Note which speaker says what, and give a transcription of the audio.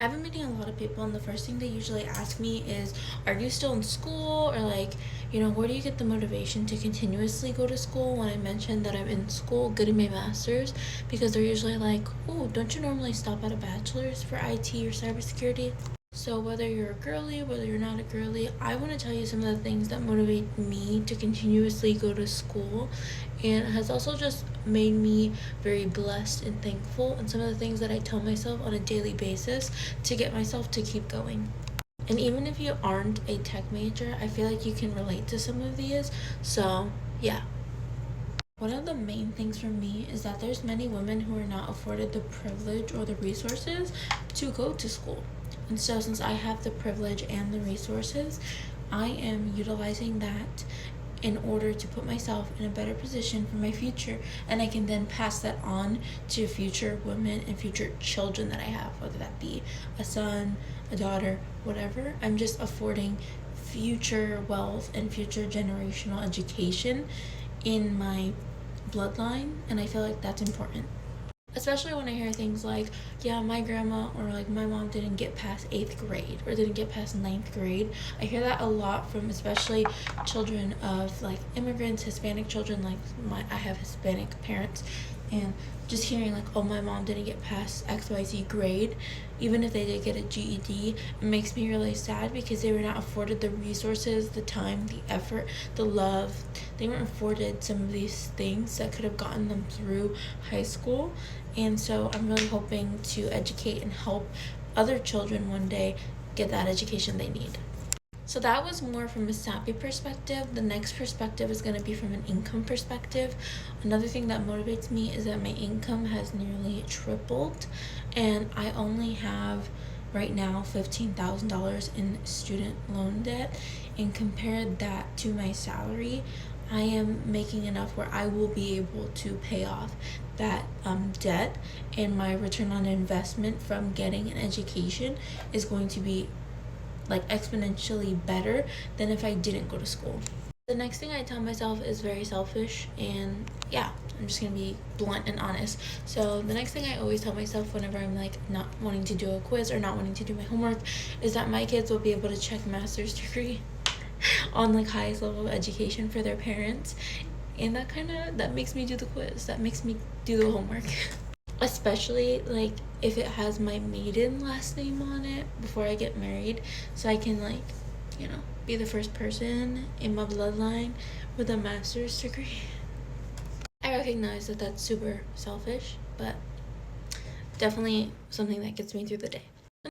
Speaker 1: I've been meeting a lot of people, and the first thing they usually ask me is, are you still in school? Or, like, where do you get the motivation to continuously go to school? When I mention that I'm in school getting my master's, because they're usually like, oh, don't you normally stop at a bachelor's for IT or cybersecurity? So, whether you're a girly, whether you're not a girly, I want to tell you some of the things that motivate me to continuously go to school, and has also just made me very blessed and thankful, and some of the things that I tell myself on a daily basis to get myself to keep going. And even if you aren't a tech major, I feel like you can relate to some of these. So, yeah. One of the main things for me is that there's many women who are not afforded the privilege or the resources to go to school. And so since I have the privilege and the resources, I am utilizing that in order to put myself in a better position for my future, and I can then pass that on to future women and future children that I have, whether that be a son, a daughter, whatever. I'm just affording future wealth and future generational education in my bloodline, and I feel like that's important. Especially when I hear things like, yeah, my grandma or like my mom didn't get past 8th grade or didn't get past 9th grade. I hear that a lot from especially children of like immigrants, Hispanic children. Like I have Hispanic parents, and just hearing like, oh, my mom didn't get past XYZ grade, even if they did get a GED, it makes me really sad because they were not afforded the resources, the time, the effort, the love. They weren't afforded some of these things that could have gotten them through high school. And so I'm really hoping to educate and help other children one day get that education they need. So that was more from a sappy perspective. The next perspective is going to be from an income perspective. Another thing that motivates me is that my income has nearly tripled, and I only have right now $15,000 in student loan debt. And compared that to my salary, I am making enough where I will be able to pay off that debt, and my return on investment from getting an education is going to be like exponentially better than if I didn't go to school. The next thing I tell myself is very selfish, and yeah, I'm just gonna be blunt and honest. So the next thing I always tell myself whenever I'm like not wanting to do a quiz or not wanting to do my homework is that my kids will be able to check master's degree on like highest level of education for their parents, and that makes me do the quiz, that makes me do the homework. Especially like if it has my maiden last name on it before I get married, so I can like be the first person in my bloodline with a master's degree. I recognize that that's super selfish, but definitely something that gets me through the day.